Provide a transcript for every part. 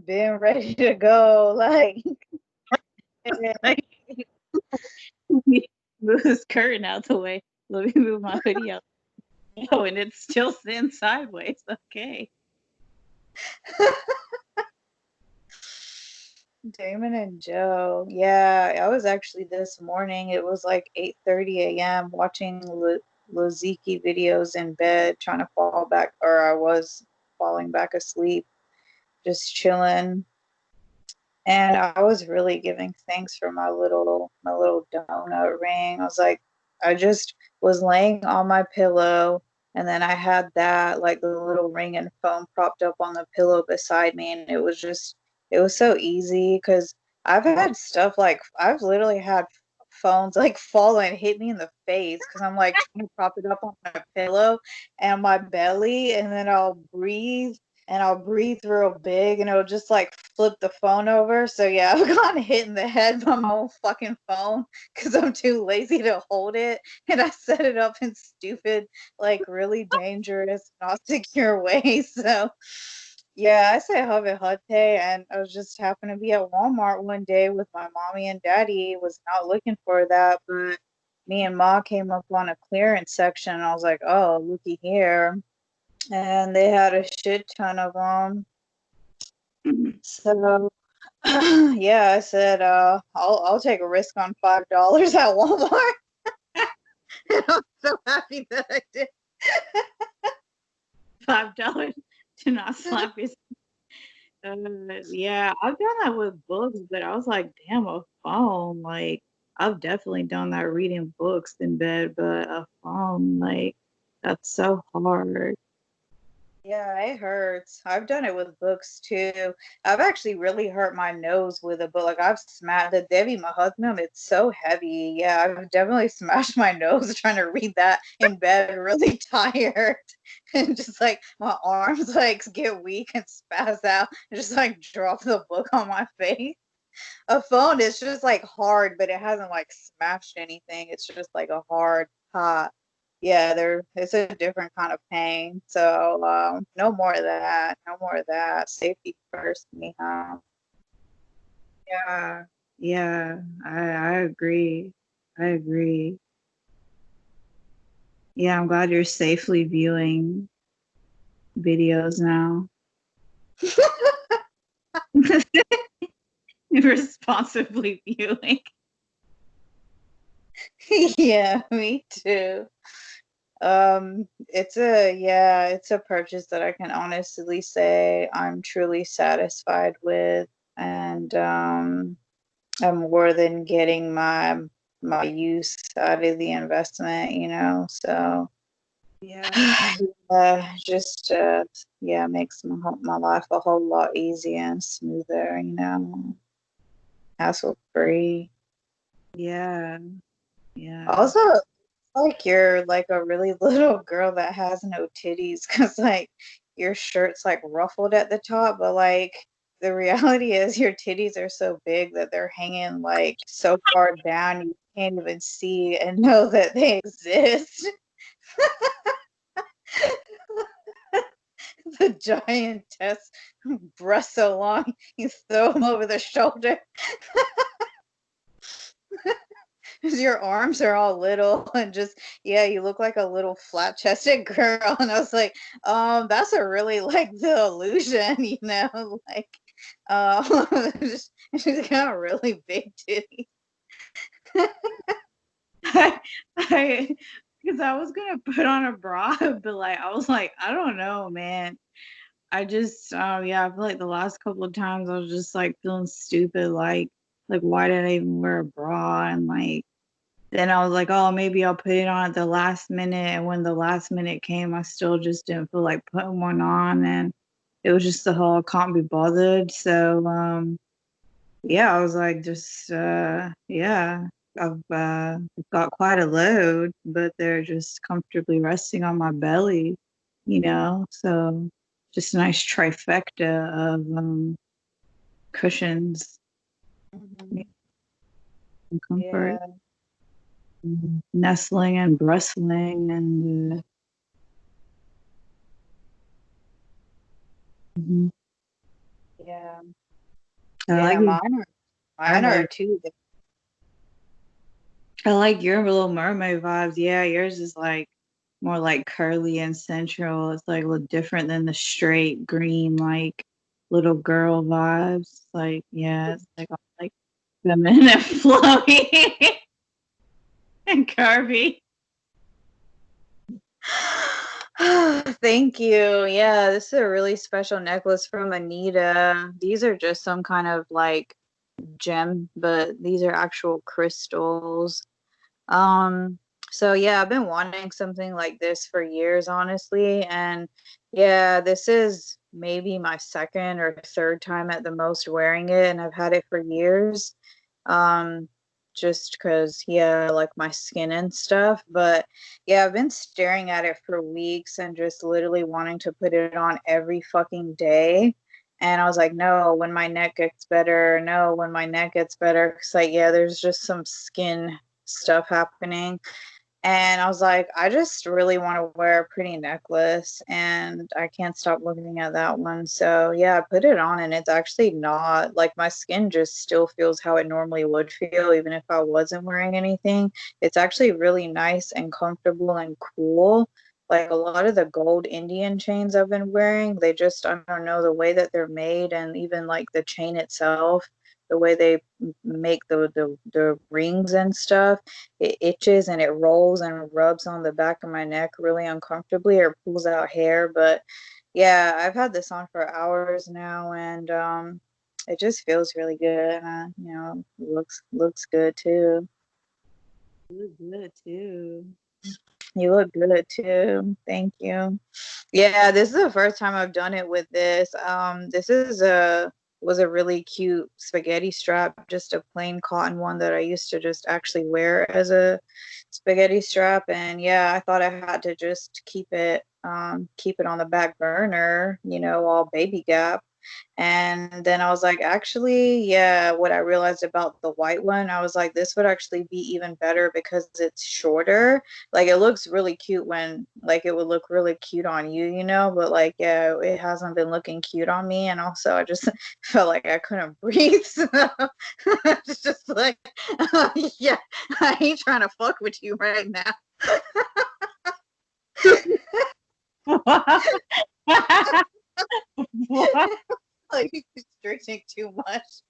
been ready to go. Like, Like, move this curtain out the way. Let me move my hoodie out. Oh, and it's still sitting sideways. Okay. Damon and Joe. Yeah, I was actually this morning. It was like 8:30 a.m. watching Loziki videos in bed, trying to fall back, or I was falling back asleep, just chilling. And I was really giving thanks for my little donut ring. I was like, I just was laying on my pillow, and then I had that like the little ring and phone propped up on the pillow beside me, and it was so easy because I've had stuff like I've literally had phones like fall and hit me in the face because I'm like trying to prop it up on my pillow and my belly, and then I'll breathe real big and it'll just like flip the phone over. So yeah, I've gotten hit in the head by my own fucking phone because I'm too lazy to hold it. And I set it up in stupid, like really dangerous, not secure ways. So yeah, I say have it hot day. And I was just happened to be at Walmart one day with my mommy and daddy. Was not looking for that, but me and Ma came up on a clearance section. And I was like, oh, looky here, and they had a shit ton of them. So yeah, I said I'll take a risk on $5 at Walmart. And I'm so happy that I did. $5 to not slap your. Yeah, I've done that with books, but I was like, damn, a phone. Like, I've definitely done that reading books in bed, but a phone, like, that's so hard. Yeah, it hurts. I've done it with books too. I've actually really hurt my nose with a book. Like I've smashed the Devi, my husband, it's so heavy. Yeah, I've definitely smashed my nose trying to read that in bed, really tired. And just like my arms like get weak and spaz out and just like drop the book on my face. A phone is just like hard, but it hasn't like smashed anything. It's just like a hard pot. Yeah, there it's a different kind of pain. So no more of that. No more of that. Safety first, anyhow. Yeah, yeah, I agree. I agree. Yeah, I'm glad you're safely viewing videos now. Responsibly viewing. Yeah, me too. It's a purchase that I can honestly say I'm truly satisfied with, and I'm more than getting my use out of the investment. So Yeah. just yeah, makes my life a whole lot easier and smoother. Hassle free. Yeah. Yeah. Also, like you're like a really little girl that has no titties because like your shirt's like ruffled at the top, but like the reality is your titties are so big that they're hanging like so far down you can't even see and know that they exist. The giantess breasts so long you throw them over the shoulder. Your arms are all little and just yeah, you look like a little flat chested girl. And I was like, that's a really like the illusion. Like she's got really big titties. I because I was gonna put on a bra, but like I was like, I don't know, man. I just yeah, I feel like the last couple of times I was just like feeling stupid, like why did I even wear a bra? And like then I was like, oh, maybe I'll put it on at the last minute. And when the last minute came, I still just didn't feel like putting one on. And it was just the whole I can't be bothered. So yeah, I was like, just yeah, I've got quite a load, but they're just comfortably resting on my belly. So just a nice trifecta of cushions Mhm. and comfort, Yeah. nestling and bristling and mhm. Yeah. I like Yeah, your mine are mermaid. too. I like your Little Mermaid vibes. Yeah, yours is like more like curly and sensual. It's like a little different than the straight green like little girl vibes. Like yeah, it's like all like feminine and flowy and curvy. Thank you. Yeah, this is a really special necklace from Anita. These are just some kind of like gem, but these are actual crystals. Um, so yeah, I've been wanting something like this for years, honestly. And yeah, this is maybe my second or third time at the most wearing it, and I've had it for years. Um, just because, yeah, like my skin and stuff. But yeah, I've been staring at it for weeks and just literally wanting to put it on every fucking day. And I was like, no, when my neck gets better, no, when my neck gets better. Cause like, yeah, there's just some skin stuff happening. And I was like, I just really want to wear a pretty necklace and I can't stop looking at that one. So, yeah, I put it on and it's actually not like my skin just still feels how it normally would feel, even if I wasn't wearing anything. It's actually really nice and comfortable and cool. Like a lot of the gold Indian chains I've been wearing, they just, I don't know, the way that they're made and even like the chain itself, the way they make the rings and stuff, it itches and it rolls and rubs on the back of my neck really uncomfortably or pulls out hair. But yeah, I've had this on for hours now and it just feels really good. Looks good too. You look good too. You look good too. Thank you. Yeah, this is the first time I've done it with this. This is a was a really cute spaghetti strap, just a plain cotton one that I used to just actually wear as a spaghetti strap. And yeah, I thought I had to just keep it on the back burner, all baby gap. And then I was like, actually, yeah, what I realized about the white one, I was like, this would actually be even better because it's shorter. Like it looks really cute when like it would look really cute on you, but like yeah, it hasn't been looking cute on me. And also I just felt like I couldn't breathe. So it's just like yeah, I ain't trying to fuck with you right now. What? Like you're restricting too much.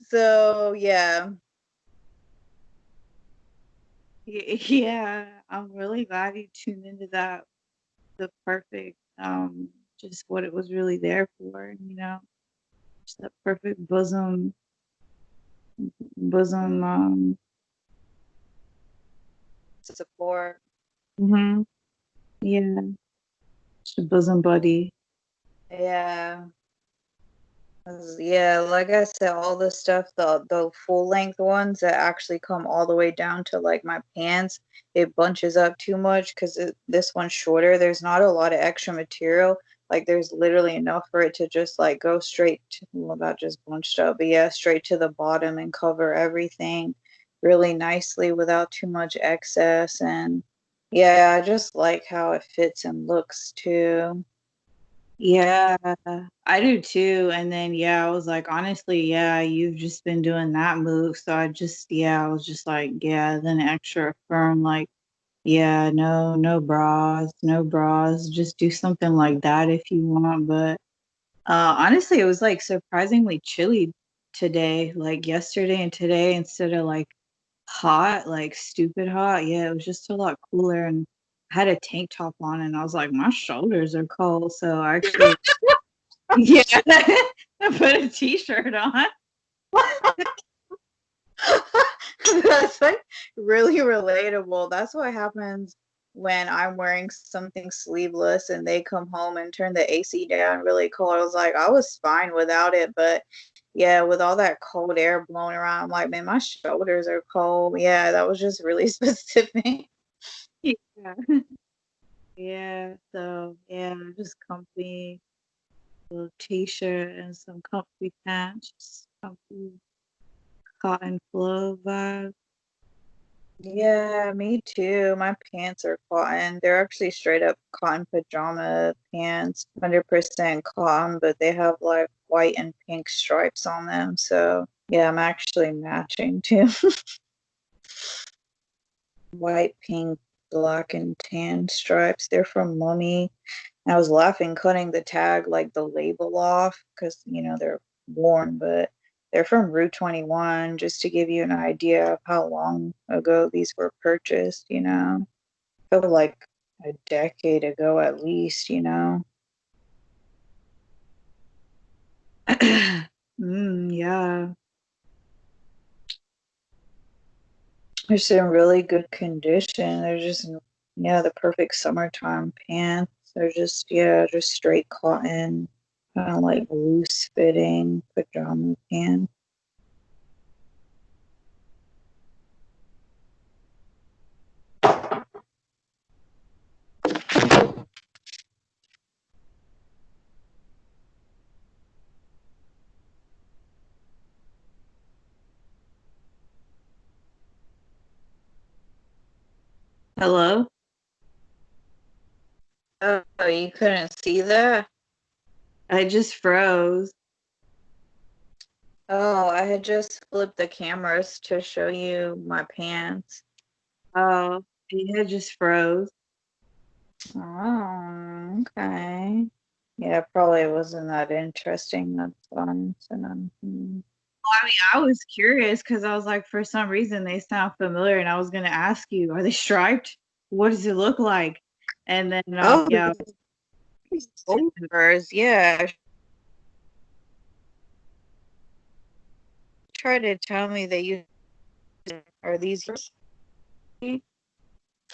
So yeah. Yeah, I'm really glad you tuned into that. The perfect, just what it was really there for, just that perfect bosom, Support. mhm, yeah, just a bosom buddy. Yeah. Yeah, like I said, all the stuff, the full length ones that actually come all the way down to like my pants, it bunches up too much because this one's shorter. There's not a lot of extra material. Like there's literally enough for it to just like go straight to, well, not just bunched up, but yeah, straight to the bottom and cover everything really nicely without too much excess. And yeah, I just like how it fits and looks too. Yeah, I do too. And then, yeah, I was like, honestly, yeah, you've just been doing that move. So I was just like, yeah, then extra firm, like, yeah, no, no bras. Just do something like that if you want. But honestly, it was like surprisingly chilly today, like yesterday and today, instead of like hot, like stupid hot. Yeah, it was just a lot cooler. And I had a tank top on, and I was like, my shoulders are cold. So I actually, yeah, I put a t-shirt on. That's like really relatable. That's what happens when I'm wearing something sleeveless and they come home and turn the AC down really cold. I was like, I was fine without it, but yeah, with all that cold air blowing around, I'm like, man, my shoulders are cold. Yeah, that was just really specific. Yeah. Yeah. So yeah, just comfy little t-shirt and some comfy pants, just comfy cotton flow vibe. Yeah, me too. My pants are cotton. They're actually straight up cotton pajama pants, 100% cotton, but they have like white and pink stripes on them. So, yeah, I'm actually matching too. White, pink, black, and tan stripes. They're from Mummy. I was laughing cutting the tag, like the label off, because they're worn, but they're from Route 21, just to give you an idea of how long ago these were purchased. Felt like a decade ago at least. Yeah. They're just in really good condition. They're just, yeah, the perfect summertime pants. They're just, yeah, just straight cotton, kind of like loose fitting pajama pants. Hello? Oh, you couldn't see that? I just froze. Oh, I had just flipped the cameras to show you my pants. Oh, yeah, just froze. Oh, okay. Yeah, probably wasn't that interesting. That's fun. So, Well, I mean, I was curious because I was like, for some reason they sound familiar, and I was gonna ask you, are they striped? What does it look like? And then, oh, yeah, these overs. Yeah, try to tell me that you are these yours?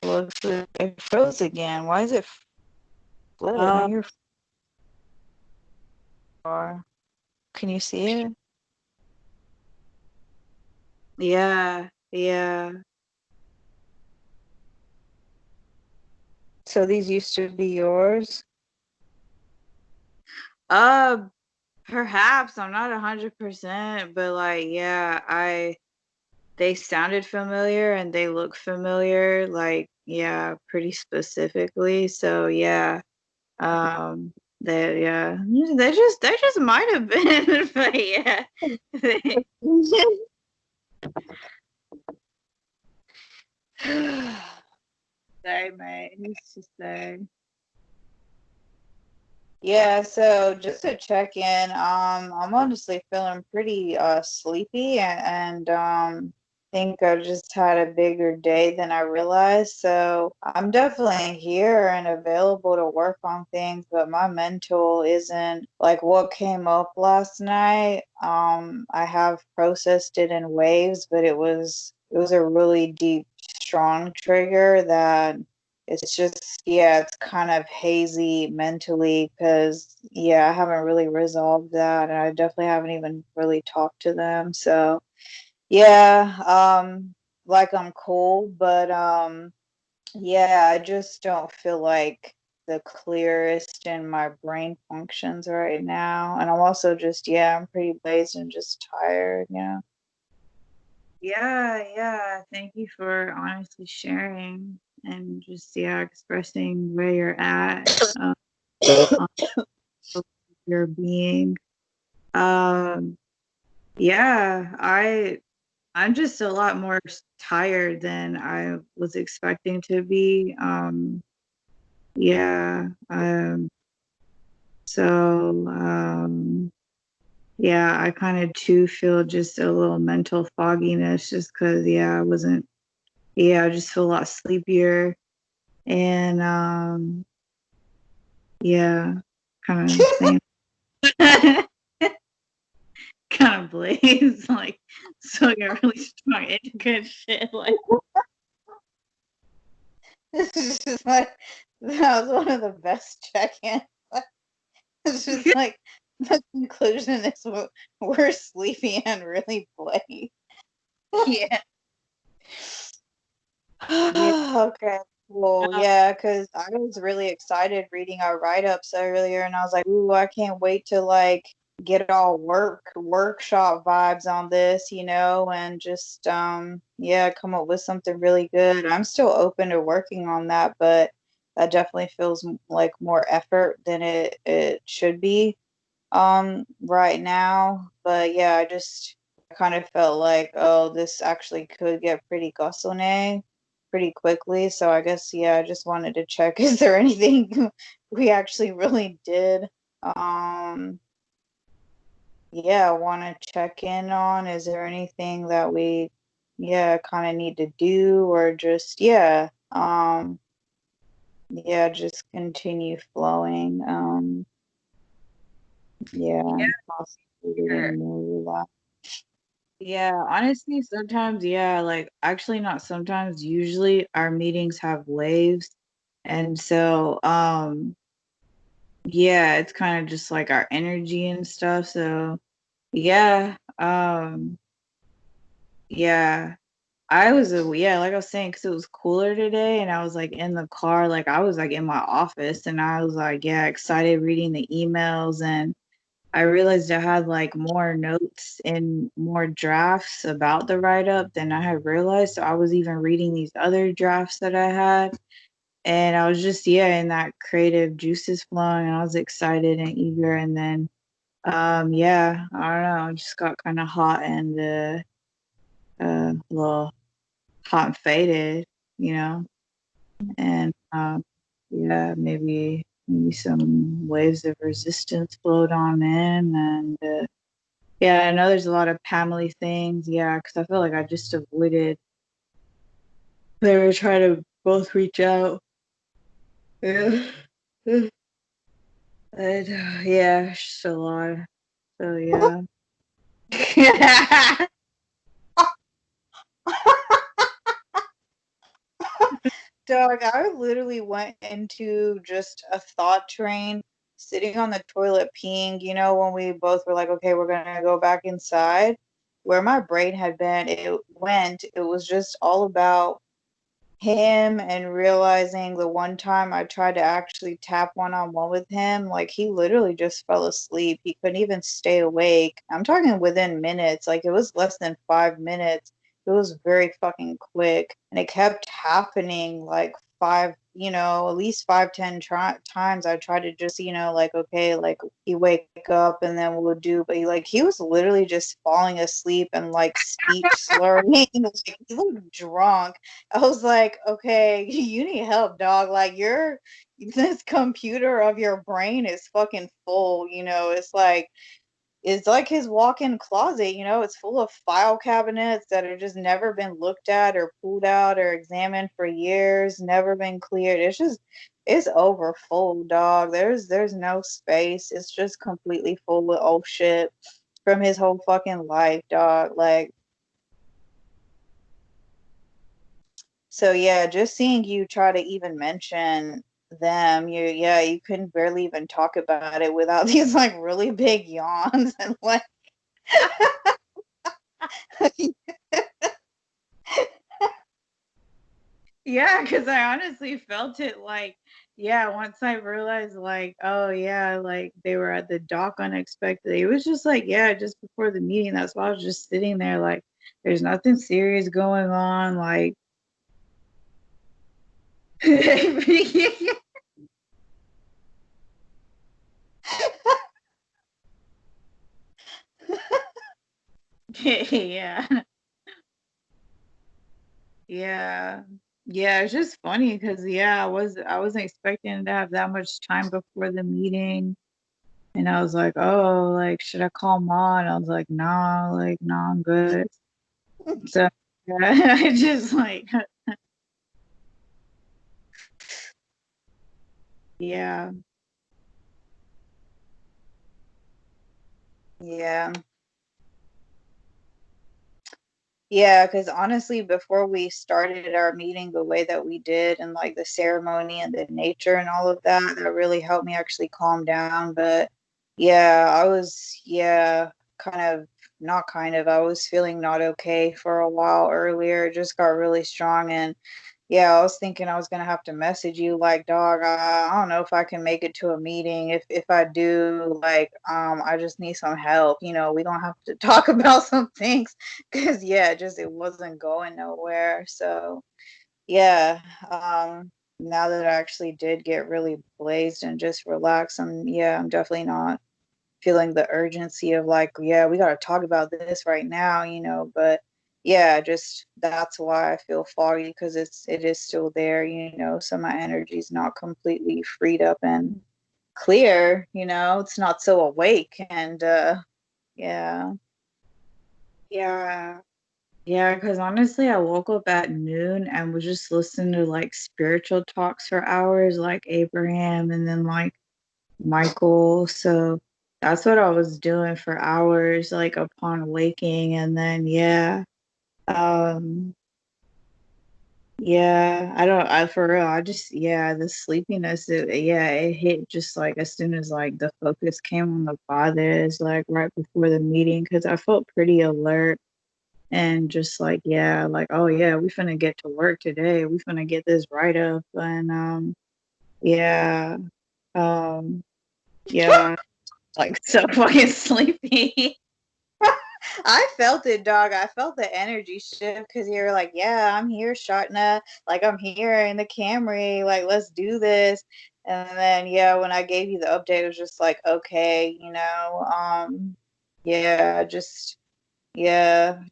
Looks like it froze again. Why is it flip uh, on your far? Can you see it? yeah, yeah. So these used to be yours? Uh, Perhaps I'm not 100%, but like, yeah, they sounded familiar and they look familiar, like, yeah, pretty specifically. So yeah, um, yeah, they just might have been, but yeah, they may. Who's to say? Yeah, so just to check in, I'm honestly feeling pretty sleepy and think I just had a bigger day than I realized. So I'm definitely here and available to work on things, but my mental isn't like what came up last night. I have processed it in waves, but it was a really deep, strong trigger that it's just, yeah, it's kind of hazy mentally because, yeah, I haven't really resolved that. And I definitely haven't even really talked to them. So, yeah, like I'm cool, but yeah, I just don't feel like the clearest in my brain functions right now. And I'm also just, yeah, I'm pretty blazed and just tired. Yeah, yeah. Thank you for honestly sharing and just, yeah, expressing where you're at, on your being. Um, yeah, I'm just a lot more tired than I was expecting to be. Yeah. So yeah, I kind of too feel just a little mental fogginess just because, yeah, I wasn't, yeah, I just feel a lot sleepier and, yeah, kind of same, kind of blaze, like, so you're really strong into good shit. Like, This is just like, that was one of the best check-ins. It's just like the conclusion is we're sleepy and really bloody. yeah, yeah. Okay, cool. Yeah, because I was really excited reading our write-ups earlier, and I was like, "Ooh, I can't wait to like get all workshop vibes on this, and just yeah, come up with something really good. I'm still open to working on that, but that definitely feels like more effort than it should be right now. But yeah, I kind of felt like, oh, this actually could get pretty gusone pretty quickly. So I guess yeah, I just wanted to check is there anything we actually really did. Um yeah, want to check in on. Is there anything that we, yeah, kind of need to do or just, yeah, just continue flowing. Yeah, possibly Yeah. getting more relaxed. Yeah, honestly, sometimes, yeah, like actually not sometimes, usually our meetings have waves. And so, yeah, it's kind of just like our energy and stuff. So, yeah, yeah, yeah, like I was saying, because it was cooler today and I was like in the car, like I was like in my office and I was like, yeah, excited reading the emails and I realized I had like more notes and more drafts about the write up than I had realized. So I was even reading these other drafts that I had. And I was just, yeah, in that creative juices flowing and I was excited and eager. And then, yeah, I don't know, it just got kind of hot and a little hot and faded, you know, and yeah, maybe some waves of resistance flowed on in and yeah, I know there's a lot of family things. Yeah, because I feel like I just avoided. They were trying to both reach out. Yeah. And, yeah, it's just a lot. So yeah. Dog, I literally went into just a thought train sitting on the toilet peeing, when we both were like, okay, we're gonna go back inside. Where my brain had been, it was just all about him and realizing the one time I tried to actually tap one-on-one with him, like he literally just fell asleep. He couldn't even stay awake. I'm talking within minutes, like it was less than 5 minutes. It was very fucking quick. And it kept happening like at least 5, 10 times. I tried to just, like, okay, like he wake up and then we'll do, but he was literally just falling asleep and like speech slurring. Like, he looked drunk. I was like, okay, you need help, dog. Like this computer of your brain is fucking full, it's like his walk-in closet, it's full of file cabinets that have just never been looked at or pulled out or examined for years, never been cleared. It's over full, dog. There's no space. It's just completely full of old shit from his whole fucking life, dog. Like, so yeah, just seeing you try to even mention them, you couldn't barely even talk about it without these like really big yawns and like Yeah, because I honestly felt it like, yeah, once I realized like, oh yeah, like they were at the dock unexpectedly. It was just like, yeah, just before the meeting. That's why I was just sitting there like there's nothing serious going on. Like yeah. Yeah. Yeah, it's just funny because yeah, I wasn't expecting to have that much time before the meeting. And I was like, oh, like, should I call Ma? And I was like, nah, like, nah, I'm good. So yeah, I just like yeah. yeah. Yeah, because honestly, before we started our meeting the way that we did and like the ceremony and the nature and all of that, that really helped me actually calm down. But yeah, yeah, kind of, not kind of, I was feeling not okay for a while earlier. It just got really strong. And yeah, I was thinking I was gonna have to message you like, dog, I don't know if I can make it to a meeting. If I do, like, I just need some help. We don't have to talk about some things because yeah, just it wasn't going nowhere. So yeah, now that I actually did get really blazed and just relax, I'm definitely not feeling the urgency of like, yeah, we got to talk about this right now, but yeah, just that's why I feel foggy because it is still there, so my energy is not completely freed up and clear, it's not so awake and yeah. Yeah. Yeah, because honestly, I woke up at noon and was just listening to like spiritual talks for hours, like Abraham and then like Michael. So that's what I was doing for hours, like upon waking. And then, um, I don't, for real, the sleepiness, it hit just like as soon as like the focus came on the fathers, like right before the meeting, because I felt pretty alert and just like, yeah, like, oh yeah, we finna get to work today. We finna get this right up. And yeah, um, yeah, like so fucking sleepy. I felt it, dog. I felt the energy shift because you're like, yeah, I'm here, Shartna. Like, I'm here in the Camry. Like, let's do this. And then, yeah, when I gave you the update, it was just like, okay,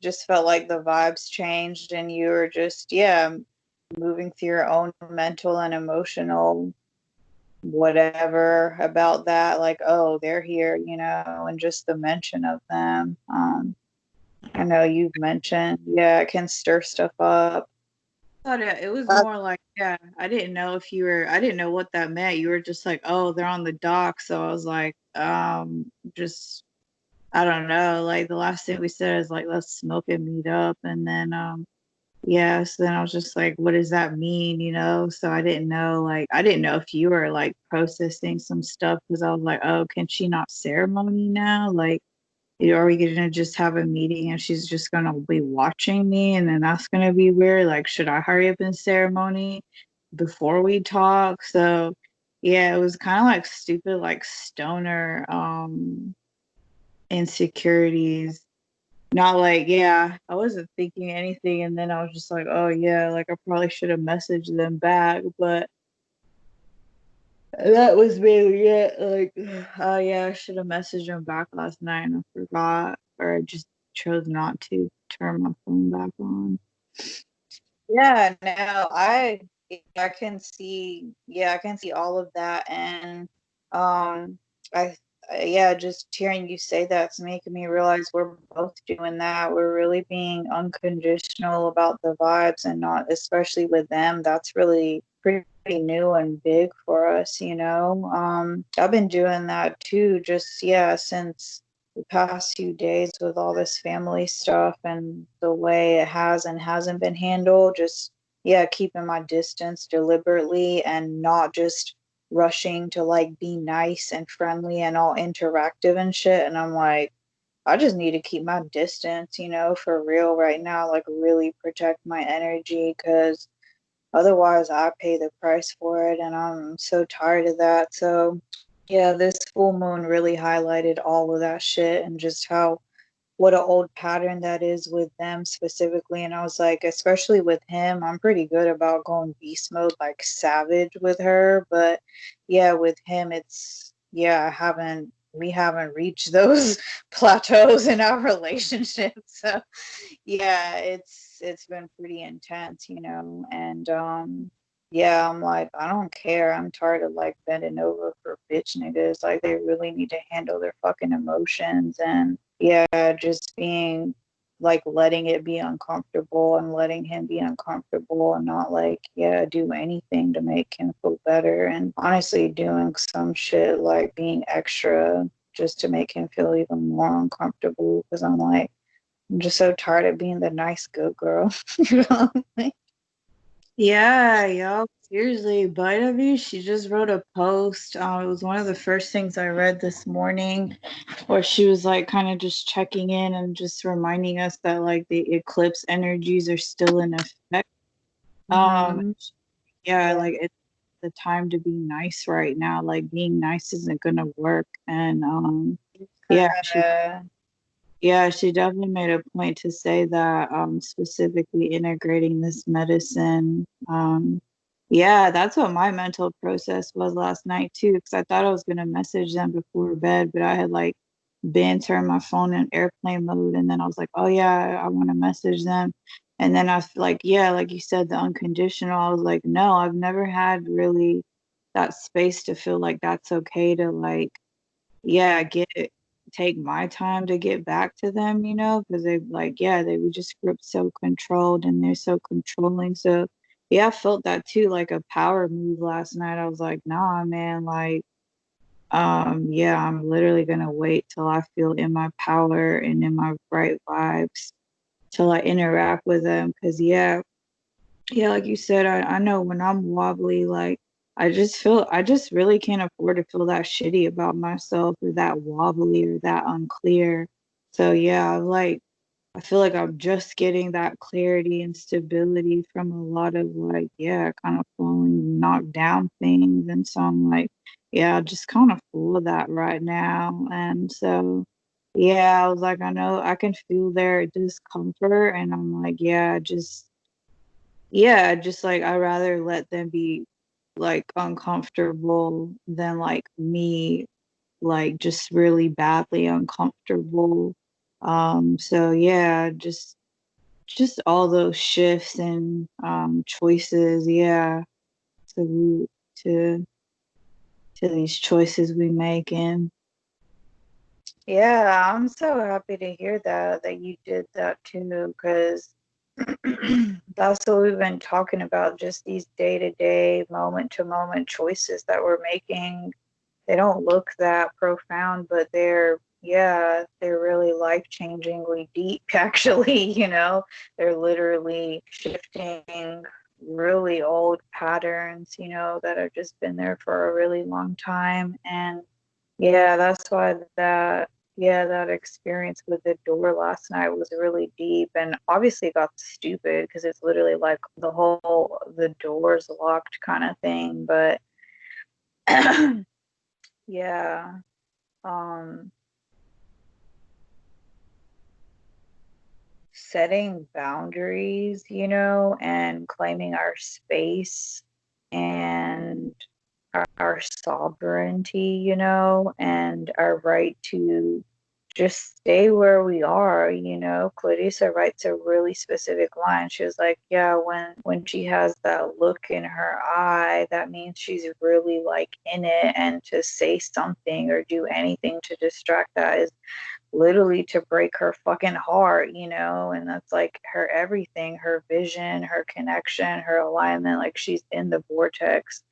just felt like the vibes changed and you were just, yeah, moving through your own mental and emotional whatever about that. Like, oh, they're here, and just the mention of them. I know you've mentioned, yeah, it can stir stuff up. Thought it was Uh, more like, yeah, I didn't know what that meant. You were just like, oh, they're on the dock. So I was like, just, I don't know. Like the last thing we said is like, let's smoke and meet up. And then, yeah, so then I was just like, what does that mean? So I didn't know if you were like processing some stuff because I was like, oh, can she not ceremony now? Like, are we gonna just have a meeting and she's just gonna be watching me and then that's gonna be weird? Like, should I hurry up in ceremony before we talk? So yeah, it was kind of like stupid, like stoner insecurities. Not like, yeah, I wasn't thinking anything and then I was just like, oh yeah, like I probably should have messaged them back, but that was mainly it. Like, oh yeah, I should have messaged him back last night and I forgot, or I just chose not to turn my phone back on. yeah, no, I can see, yeah, I can see all of that, and um, I, yeah, just hearing you say that's making me realize we're both doing that. We're really being unconditional about the vibes, and not, especially with them. That's really pretty new and big for us, I've been doing that too, just yeah, since the past few days with all this family stuff and the way it has and hasn't been handled. Just, yeah, keeping my distance deliberately and not just rushing to like be nice and friendly and all interactive and shit. And I'm like, I just need to keep my distance, for real right now, like really protect my energy because otherwise I pay the price for it and I'm so tired of that. So yeah, this full moon really highlighted all of that shit and just how what an old pattern that is with them specifically. And I was like, especially with him, I'm pretty good about going beast mode, like savage with her. But yeah, with him, I we haven't reached those plateaus in our relationship. So yeah, it's been pretty intense, and yeah, I'm like, I don't care. I'm tired of like bending over for bitch niggas. Like they really need to handle their fucking emotions and yeah, just being like letting it be uncomfortable and letting him be uncomfortable and not like, yeah, do anything to make him feel better. And honestly, doing some shit like being extra just to make him feel even more uncomfortable because I'm like, I'm just so tired of being the nice good girl. you know? Yeah, y'all. Seriously, Bite of You, she just wrote a post. It was one of the first things I read this morning, where she was like kind of just checking in and just reminding us that like the eclipse energies are still in effect. Um, Mm-hmm. yeah, Yeah. like it's the time to be nice right now. Like being nice isn't gonna work. And yeah, Uh, she definitely made a point to say that specifically integrating this medicine. Yeah, that's what my mental process was last night too, because I thought I was gonna message them before bed, but I had like been turned my phone in airplane mode, and then I was like, oh yeah, I want to message them. And then like, yeah, like you said, the unconditional, I was like, no, I've never had really that space to feel like that's okay to like, yeah, take my time to get back to them, because they like, yeah, they would just grew up so controlled and they're so controlling. So yeah, I felt that too, like a power move last night. I was like, nah, man, like, yeah, I'm literally gonna wait till I feel in my power and in my right vibes till I interact with them. Cause yeah, like you said, I know when I'm wobbly, like I just really can't afford to feel that shitty about myself or that wobbly or that unclear. So yeah, like I feel like I'm just getting that clarity and stability from a lot of like, yeah, kind of falling knocked down things. And so I'm like, yeah, just kind of full of that right now. And so yeah, I was like, I know I can feel their discomfort and I'm like, just like I rather let them be like uncomfortable than like me like just really badly uncomfortable. So yeah, just all those shifts and choices, yeah, to to to these choices we make and yeah, I'm so happy to hear that you did that too, because that's what we've been talking about, just these day-to-day, moment-to-moment choices that we're making. They don't look that profound, but yeah, they're really life-changingly deep, actually, They're literally shifting really old patterns, that have just been there for a really long time. And yeah, that's why that experience with the door last night was really deep, and obviously it got stupid because it's literally like the door's locked kind of thing. But yeah, um, setting boundaries, and claiming our space and our sovereignty, and our right to just stay where we are, Clarissa writes a really specific line. She was like, yeah, when she has that look in her eye, that means she's really like in it, and to say something or do anything to distract that is literally to break her fucking heart, and that's like her everything, her vision, her connection, her alignment, like she's in the vortex.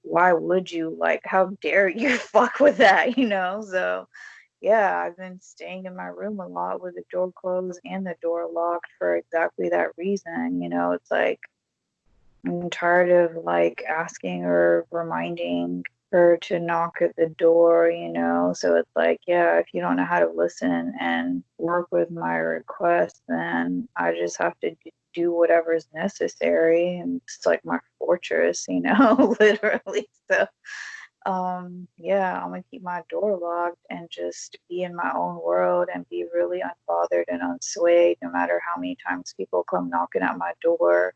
Why would you, like, how dare you fuck with that, So yeah, I've been staying in my room a lot with the door closed and the door locked for exactly that reason. It's like I'm tired of like asking or reminding her to knock at the door, So it's like, yeah, if you don't know how to listen and work with my request, then I just have to do whatever's necessary. And it's like my fortress, literally. So yeah, I'm gonna keep my door locked and just be in my own world and be really unbothered and unswayed no matter how many times people come knocking at my door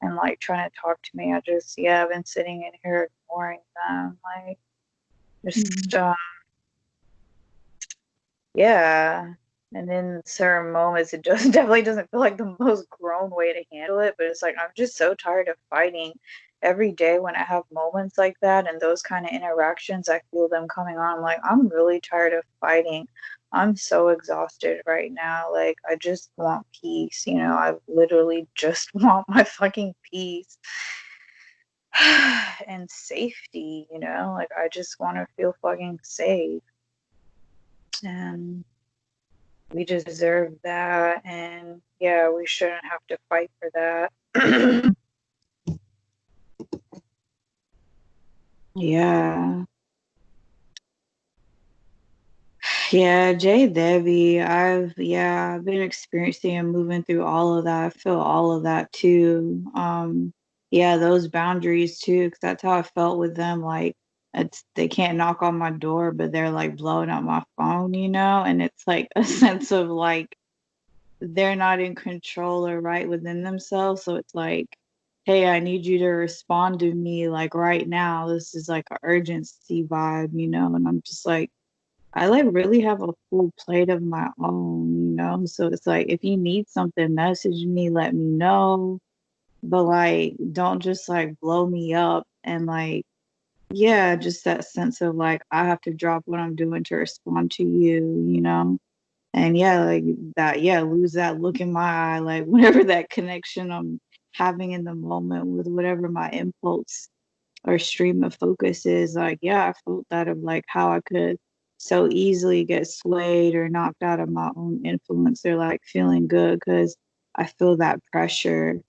and like trying to talk to me. Yeah, I've been sitting in here ignoring them, like Mhm. just yeah. And in certain moments, it just definitely doesn't feel like the most grown way to handle it. But it's like I'm just so tired of fighting. Every day when I have moments like that and those kind of interactions, I feel them coming on. I'm like, I'm really tired of fighting. I'm so exhausted right now. Like, I just want peace. I literally just want my fucking peace and safety. Like, I just want to feel fucking safe. And we deserve that, and yeah, we shouldn't have to fight for that. Yeah. Yeah, Jay Debbie, I've been experiencing and moving through all of that. I feel all of that too. yeah, those boundaries too, because that's how I felt with them. Like, it's they can't knock on my door, but they're like blowing up my phone, and it's like a sense of like they're not in control or right within themselves. So it's like, hey, I need you to respond to me like right now. This is like an urgency vibe, and I'm just like, I like really have a full plate of my own. So it's like if you need something, message me, let me know. But like don't just like blow me up and like yeah, just that sense of like I have to drop what I'm doing to respond to you. And yeah, like that, yeah, lose that look in my eye, like whatever that connection I'm having in the moment with whatever my impulse or stream of focus is. Like, yeah, I felt that of like how I could so easily get swayed or knocked out of my own influence or like feeling good because I feel that pressure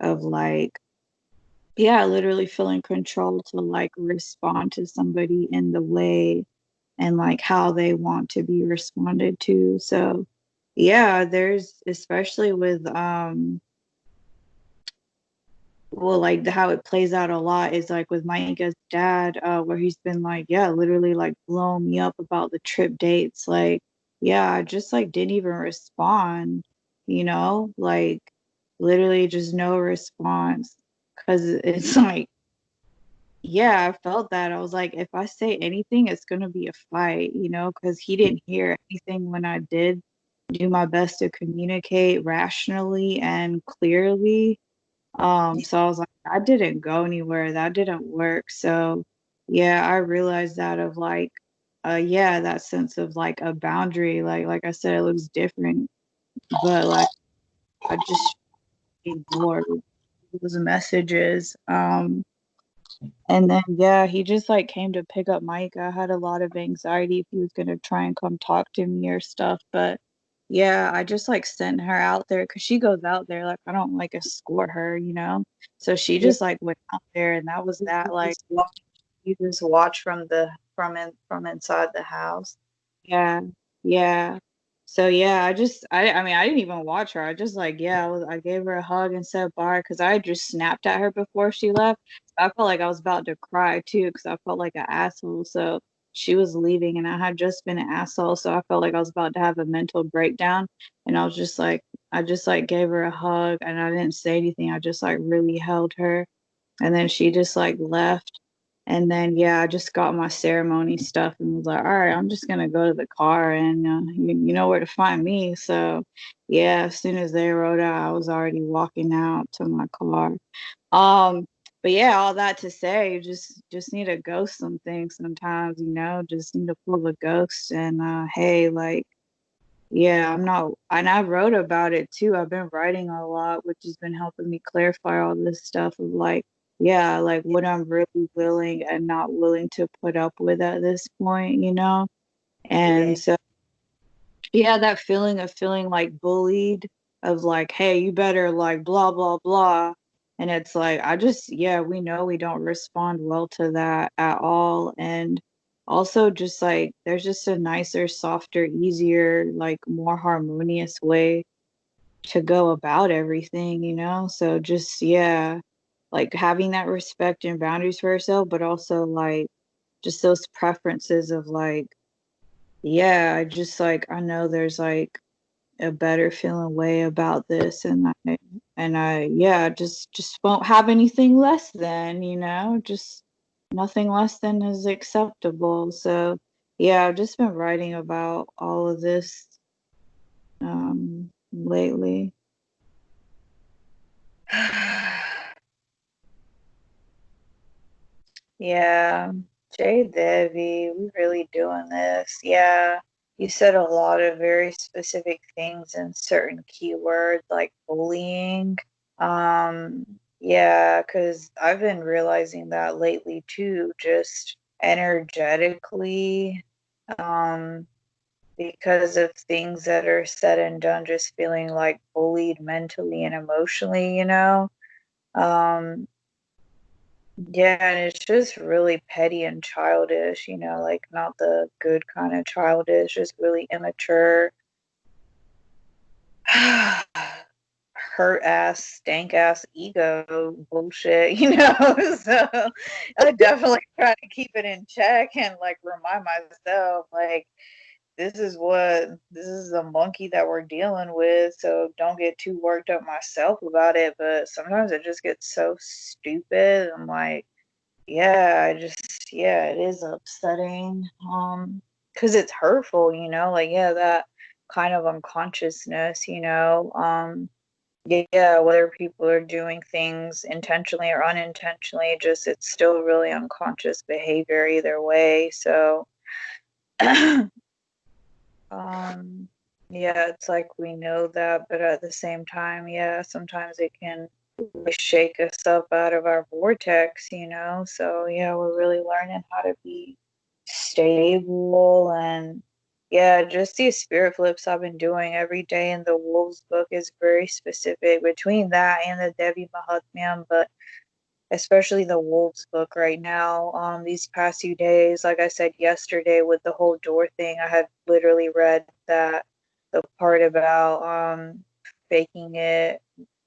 of like, yeah, literally feeling control to like respond to somebody in the way and like how they want to be responded to. So yeah, there's especially with well like how it plays out a lot is like with Micah's dad, where he's been like, yeah, literally like blowing me up about the trip dates. Like, yeah, I just like didn't even respond, like literally just no response. Cause it's like yeah, I felt that. I was like, if I say anything, it's gonna be a fight, because he didn't hear anything when I did do my best to communicate rationally and clearly. So I was like, I didn't go anywhere. That didn't work. So yeah, I realized that of like, yeah, that sense of like a boundary. Like I said, it looks different, but like I just ignored those messages. And then yeah, he just like came to pick up Mike. I had a lot of anxiety if he was gonna try and come talk to me or stuff. But yeah, I just like sent her out there because she goes out there. Like I don't like escort her. So she Yeah, just like went out there and that was that. Like you just watch from inside the house. yeah, yeah. So yeah, I mean I didn't even watch her. I just like yeah, I gave her a hug and said bye because I just snapped at her before she left. I felt like I was about to cry too because I felt like an asshole. So she was leaving and I had just been an asshole, so I felt like I was about to have a mental breakdown. And I just like gave her a hug and I didn't say anything. I just like really held her and then she just like left. And then yeah, I just got my ceremony stuff and was like, all right, I'm just gonna go to the car and you know where to find me. So yeah, as soon as they rode out, I was already walking out to my car. Um, but yeah, all that to say, you just need to ghost some things sometimes, just need to pull the ghost and hey, like yeah, I'm not, and I wrote about it too. I've been writing a lot, which has been helping me clarify all this stuff of like, yeah, like what I'm really willing and not willing to put up with at this point. Yeah. And so, yeah, that feeling of feeling like bullied, of like, hey, you better like blah, blah, blah. And it's like, yeah, we know we don't respond well to that at all. And also, just like, there's just a nicer, softer, easier, like more harmonious way to go about everything. So just, yeah, like having that respect and boundaries for yourself, but also like just those preferences of like, yeah, I just like, I know there's like, a better feeling way about this and I yeah just won't have anything less than just nothing less than is acceptable. So yeah, I've just been writing about all of this lately. Yeah, Jay Devi, we really doing this. Yeah, you said a lot of very specific things and certain keywords like bullying. Yeah, because I've been realizing that lately too, just energetically, um, because of things that are said and done, just feeling like bullied mentally and emotionally. Um, yeah, and it's just really petty and childish, like not the good kind of childish, just really immature, hurt ass, stank ass ego bullshit, you know? So I definitely try to keep it in check and like remind myself, like, this is a monkey that we're dealing with, so don't get too worked up myself about it. But sometimes it just gets so stupid. I'm like, yeah, yeah, it is upsetting. Because it's hurtful, you know, like, yeah, that kind of unconsciousness, you know. Yeah, whether people are doing things intentionally or unintentionally, just it's still really unconscious behavior either way. So, um, yeah, it's like we know that, but at the same time, yeah, sometimes it can really shake us up out of our vortex, you know? So, yeah, we're really learning how to be stable and yeah, just these spirit flips I've been doing every day in the Wolves book is very specific between that and the Devi Mahatmyam, but especially the Wolves book right now. These past few days, like I said yesterday with the whole door thing, I had literally read that the part about faking it,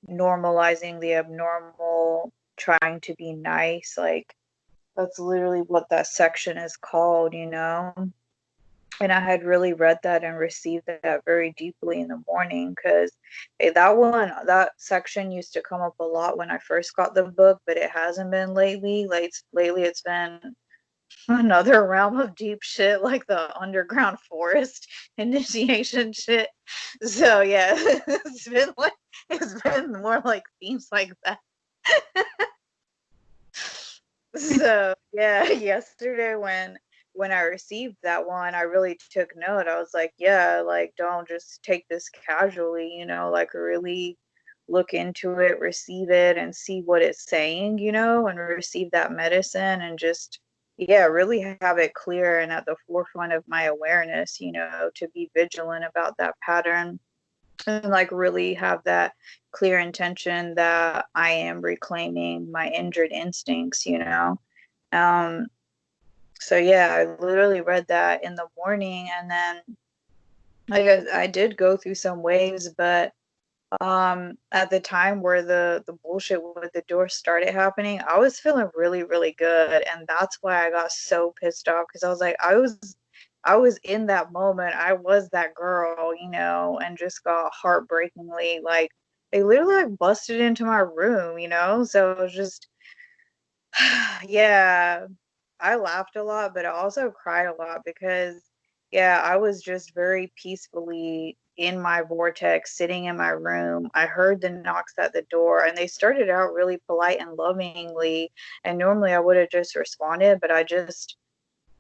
normalizing the abnormal, trying to be nice, like that's literally what that section is called, you know? And I had really read that and received that very deeply in the morning because that section used to come up a lot when I first got the book, but it hasn't been lately. Like lately, it's been another realm of deep shit, like the underground forest initiation shit. So yeah, it's been more like themes like that. So yeah, yesterday when I received that one, I really took note. I was like, yeah, like don't just take this casually, you know, like really look into it, receive it, and see what it's saying, you know, and receive that medicine and just yeah, really have it clear and at the forefront of my awareness, you know, to be vigilant about that pattern and like really have that clear intention that I am reclaiming my injured instincts, you know. Um, so yeah, I literally read that in the morning and then I did go through some waves, but at the time where the bullshit with the door started happening, I was feeling really, really good. And that's why I got so pissed off because I was like, I was in that moment. I was that girl, you know, and just got heartbreakingly like they literally like busted into my room, you know? So it was just yeah, I laughed a lot, but I also cried a lot because, yeah, I was just very peacefully in my vortex, sitting in my room. I heard the knocks at the door, and they started out really polite and lovingly. And normally I would have just responded, but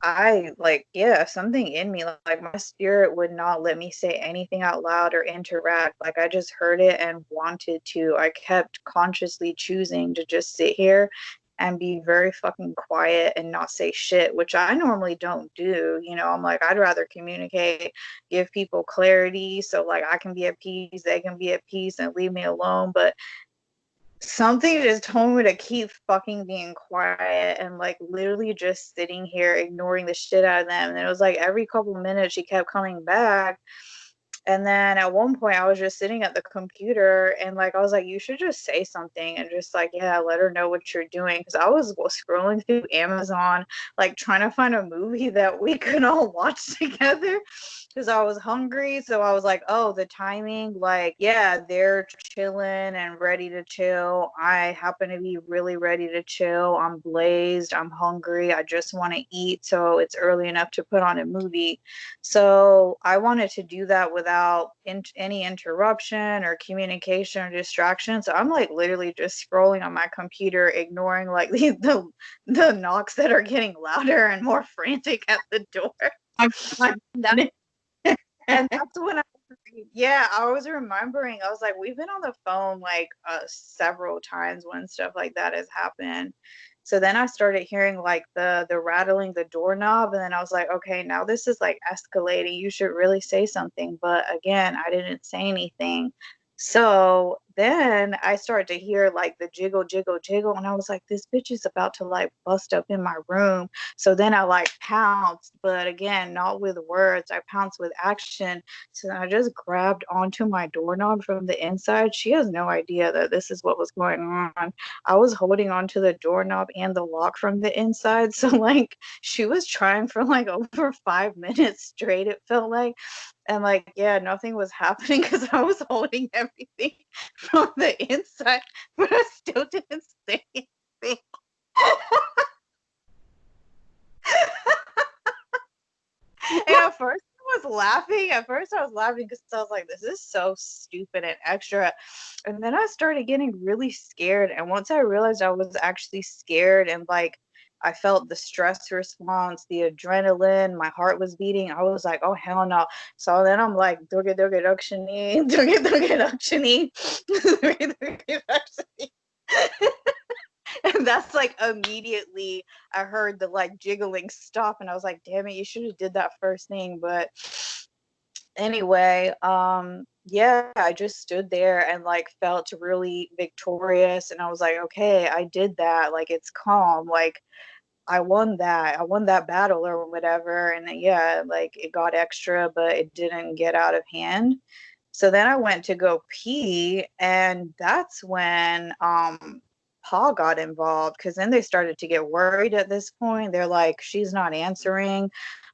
I like, yeah, something in me, like my spirit would not let me say anything out loud or interact. Like I just heard it and wanted to. I kept consciously choosing to just sit here and be very fucking quiet and not say shit, which I normally don't do. You know, I'm like, I'd rather communicate, give people clarity so like I can be at peace, they can be at peace and leave me alone. But something just told me to keep fucking being quiet and like literally just sitting here ignoring the shit out of them. And it was like every couple of minutes she kept coming back. And then at one point I was just sitting at the computer and like I was like, you should just say something and just like, yeah, let her know what you're doing. Because I was scrolling through Amazon, like trying to find a movie that we could all watch together because I was hungry. So I was like, oh, the timing, like, yeah, they're chilling and ready to chill. I happen to be really ready to chill. I'm blazed. I'm hungry. I just want to eat. So it's early enough to put on a movie. So I wanted to do that without any interruption or communication or distraction. So I'm like literally just scrolling on my computer, ignoring like the knocks that are getting louder and more frantic at the door. I That and that's when yeah, I was remembering. I was like, we've been on the phone like several times when stuff like that has happened. So then I started hearing like the rattling the doorknob, and then I was like, okay, now this is like escalating. You should really say something. But again, I didn't say anything. So then I started to hear like the jiggle, jiggle, jiggle, and I was like, this bitch is about to like bust up in my room. So then I like pounced, but again, not with words. I pounced with action. So I just grabbed onto my doorknob from the inside. She has no idea that this is what was going on. I was holding onto the doorknob and the lock from the inside. So like she was trying for like over 5 minutes straight, it felt like. And like, yeah, nothing was happening because I was holding everything from the inside, but I still didn't say anything. And at first I was laughing. At first I was laughing because I was like, this is so stupid and extra. And then I started getting really scared. And once I realized I was actually scared and like I felt the stress response, the adrenaline, my heart was beating. I was like, oh hell no. So then I'm like, doge doge dakshini, doge doge dakshini, doge doge dakshini. And that's like immediately I heard the like jiggling stop and I was like, damn it, you should have did that first thing. But anyway, yeah, I just stood there and like felt really victorious and I was like, okay, I did that. Like it's calm. Like I won that. I won that battle or whatever. And yeah, like it got extra, but it didn't get out of hand. So then I went to go pee, and that's when Paul got involved because then they started to get worried at this point. They're like, she's not answering.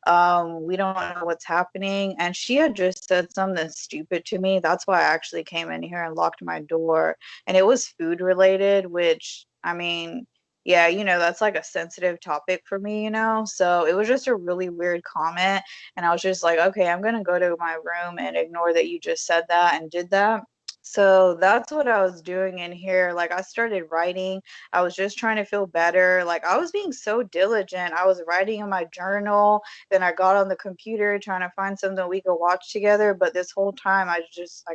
We don't know what's happening. And she had just said something stupid to me. That's why I actually came in here and locked my door. And it was food related, which I mean, yeah, that's like a sensitive topic for me, So it was just a really weird comment. And I was just like, okay, I'm going to go to my room and ignore that you just said that and did that. So that's what I was doing in here. Like, I started writing. I was just trying to feel better. Like, I was being so diligent. I was writing in my journal. Then I got on the computer trying to find something we could watch together. But this whole time, I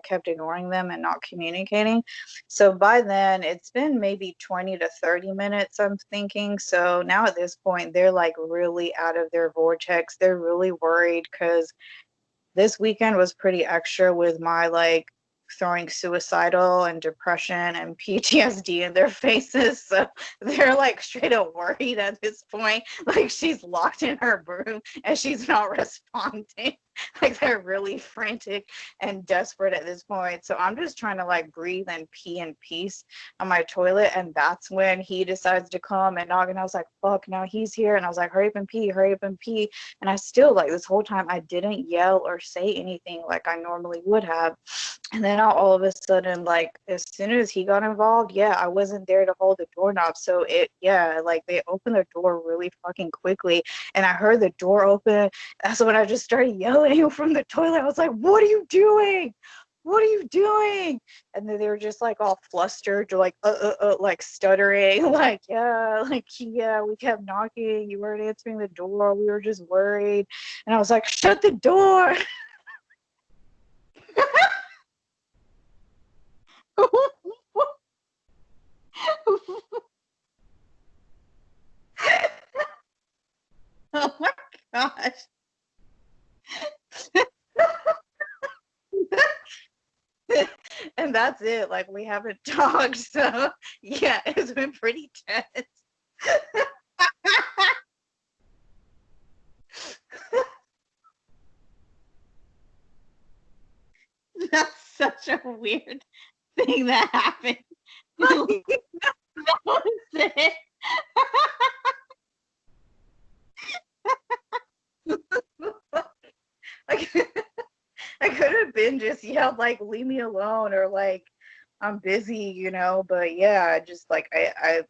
kept ignoring them and not communicating. So by then, it's been maybe 20 to 30 minutes, I'm thinking. So now at this point, they're like really out of their vortex. They're really worried because this weekend was pretty extra with my like throwing suicidal and depression and PTSD in their faces. So they're like straight up worried at this point. Like she's locked in her room and she's not responding. Like they're really frantic and desperate at this point. So I'm just trying to like breathe and pee in peace on my toilet. And that's when he decides to come and knock. And I was like, fuck, now he's here. And I was like, hurry up and pee, hurry up and pee. And I still, like, this whole time, I didn't yell or say anything like I normally would have. And then all of a sudden, like, as soon as he got involved, yeah, I wasn't there to hold the doorknob. So yeah, like, they opened the door really fucking quickly. And I heard the door open. That's when I just started yelling from the toilet. I was like, what are you doing? What are you doing? And then they were just like all flustered, like like stuttering, like yeah, we kept knocking, you weren't answering the door, we were just worried. And I was like, shut the door. Oh my gosh. And that's it. Like we haven't talked, so yeah, it's been pretty tense. That's such a weird thing that happened. That was it. Like I could have been just yelled like leave me alone or like I'm busy, but yeah, just like I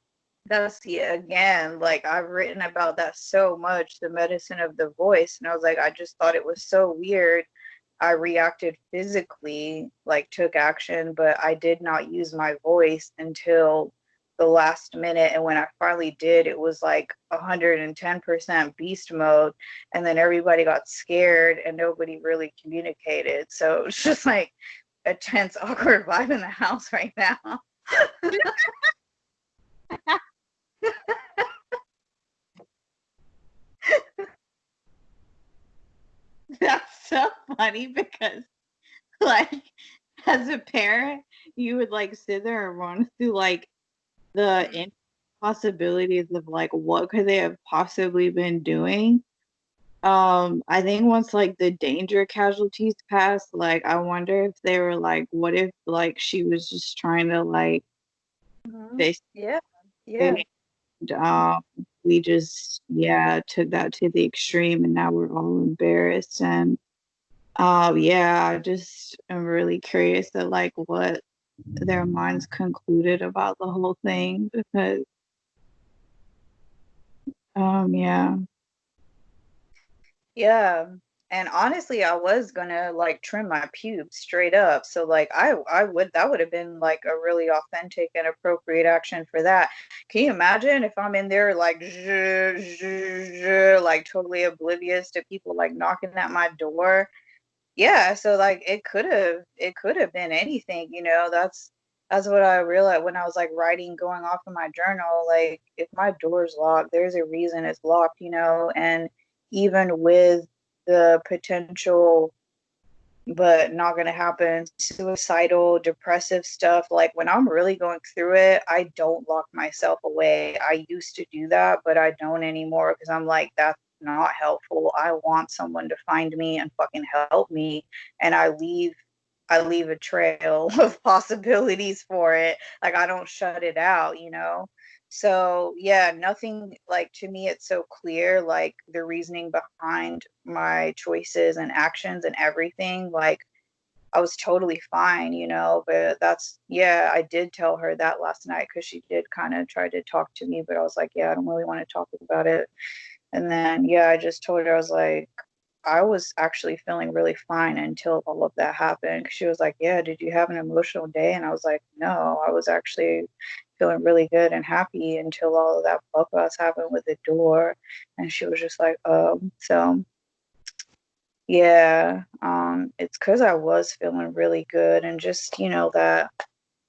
that's the again, like I've written about that so much, the medicine of the voice, and I was like, I just thought it was so weird. I reacted physically, like took action, but I did not use my voice until the last minute. And when I finally did, it was like 110% beast mode. And then everybody got scared and nobody really communicated. So it's just like a tense, awkward vibe in the house right now. That's so funny because like as a parent, you would like sit there and run through like the possibilities of like what could they have possibly been doing. I think once like the danger casualties passed, like I wonder if they were like, what if like she was just trying to like Hmm. basically, Yeah, yeah. um, we just yeah took that to the extreme, and now we're all embarrassed. And yeah, I just am really curious at like what their minds concluded about the whole thing because yeah. Yeah. And honestly, I was gonna like trim my pubes straight up. So like I would that would have been like a really authentic and appropriate action for that. Can you imagine if I'm in there like like totally oblivious to people like knocking at my door? Yeah, so like it could have been anything, that's what I realized when I was like writing, going off in my journal. Like if my door's locked, there's a reason it's locked, and even with the potential, but not going to happen, suicidal, depressive stuff, like when I'm really going through it, I don't lock myself away. I used to do that, but I don't anymore because I'm like, that's not helpful. I want someone to find me and fucking help me, and I leave a trail of possibilities for it. Like I don't shut it out. So yeah, nothing, like, to me it's so clear, like the reasoning behind my choices and actions and everything. Like I was totally fine, but yeah, I did tell her that last night because she did kind of try to talk to me, but I was like, yeah, I don't really want to talk about it. And then, yeah, I just told her, I was like, I was actually feeling really fine until all of that happened. 'Cause she was like, yeah, did you have an emotional day? And I was like, no, I was actually feeling really good and happy until all of that fuck ass happened with the door. And she was just like, so yeah, it's because I was feeling really good, and just, that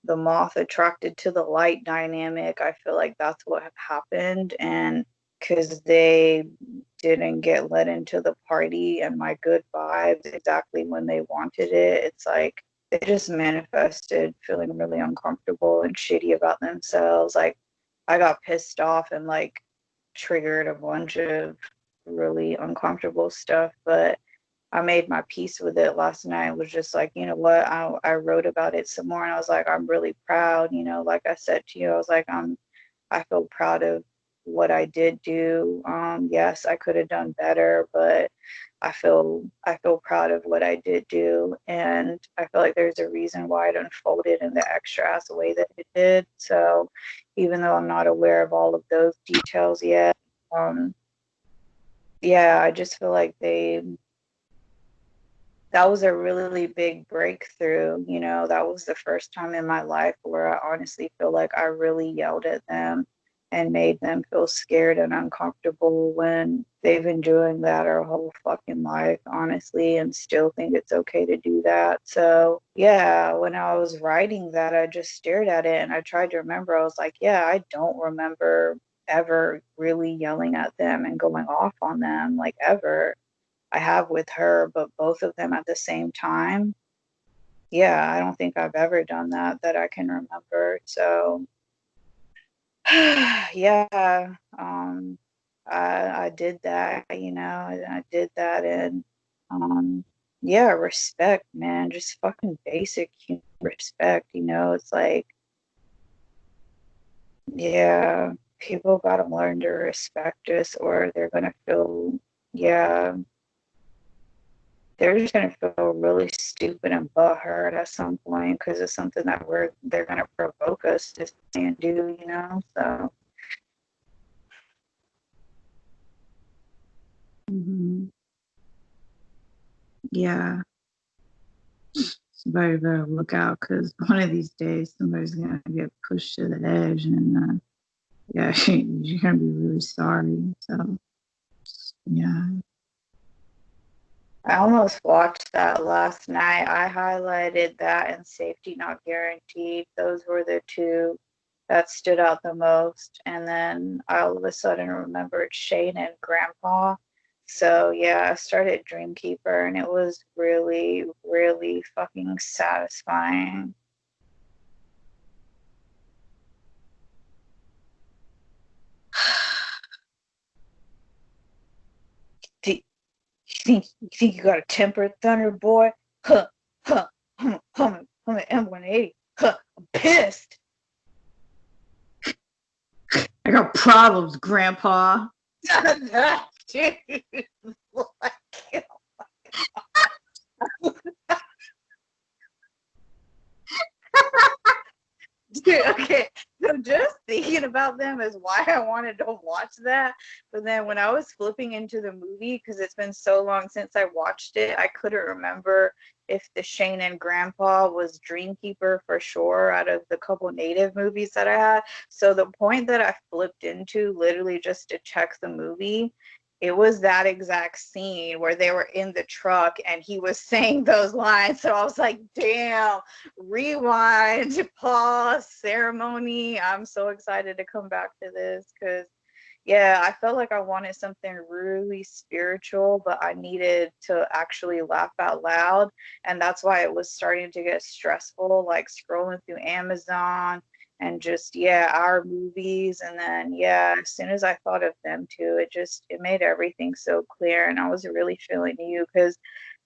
the moth attracted to the light dynamic. I feel like that's what happened. And because they didn't get let into the party and my good vibes exactly when they wanted it, it's like they just manifested feeling really uncomfortable and shitty about themselves. Like I got pissed off and like triggered a bunch of really uncomfortable stuff, but I made my peace with it last night. Was just like, you know what? I wrote about it some more, and I was like, I'm really proud. Like I said to you, I was like, I feel proud of what I did do. Yes, I could have done better, but I feel proud of what I did do, and I feel like there's a reason why it unfolded in the extra ass way that it did. So, even though I'm not aware of all of those details yet, um, yeah, I just feel like that was a really big breakthrough. That was the first time in my life where I honestly feel like I really yelled at them and made them feel scared and uncomfortable when they've been doing that our whole fucking life, honestly, and still think it's okay to do that. So, yeah, when I was writing that, I just stared at it and I tried to remember. I was like, yeah, I don't remember ever really yelling at them and going off on them, like, ever. I have with her, but both of them at the same time. Yeah, I don't think I've ever done that I can remember. So, yeah, I did that, I did that. And um, yeah, respect, man, just fucking basic human respect. It's like, yeah, people gotta learn to respect us, or they're gonna feel, yeah, they're just gonna feel really stupid and butthurt at some point because it's something that they're gonna provoke us to say and do. So Mhm. Yeah, somebody better look out because one of these days somebody's gonna get pushed to the edge, and yeah, you're gonna be really sorry. So yeah. I almost watched that last night. I highlighted that and Safety Not Guaranteed. Those were the two that stood out the most. And then I all of a sudden remembered Shane and Grandpa. So yeah, I started Dreamkeeper, and it was really, really really fucking satisfying. Do you think you got a temper, Thunder Boy? Huh, huh, I'm an M180. Huh, I'm pissed. I got problems, Grandpa. Dude, like, dude, okay, so just thinking about them is why I wanted to watch that. But then when I was flipping into the movie, because it's been so long since I watched it, I couldn't remember if the Shane and Grandpa was Dreamkeeper for sure out of the couple native movies that I had. So the point that I flipped into, literally just to check the movie, it was that exact scene where they were in the truck and he was saying those lines. So I was like, damn, rewind, pause, ceremony. I'm so excited to come back to this because, yeah, I felt like I wanted something really spiritual, but I needed to actually laugh out loud. And that's why it was starting to get stressful, like scrolling through Amazon and just, yeah, our movies. And then, yeah, as soon as I thought of them too, it made everything so clear. And I was really feeling you because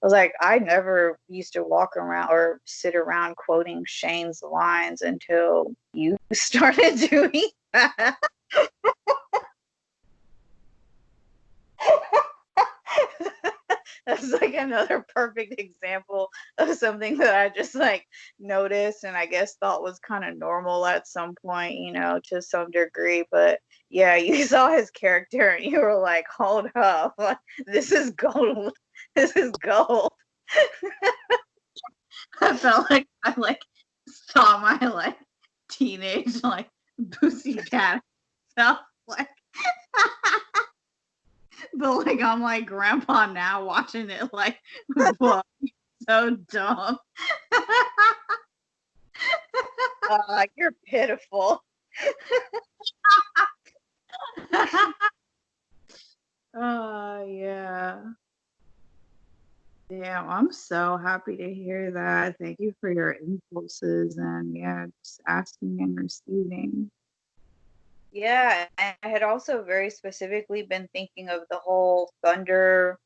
I was like, I never used to walk around or sit around quoting Shane's lines until you started doing that. That's like another perfect example of something that I just like noticed and I guess thought was kind of normal at some point, to some degree. But yeah, you saw his character and you were like, hold up, like, this is gold. This is gold. I felt like I saw my teenage pussycat self but I'm like Grandpa now watching it whoa, so dumb. You're pitiful. Yeah. Damn, I'm so happy to hear that. Thank you for your impulses and yeah, just asking and receiving. Yeah, and I had also very specifically been thinking of the whole thunder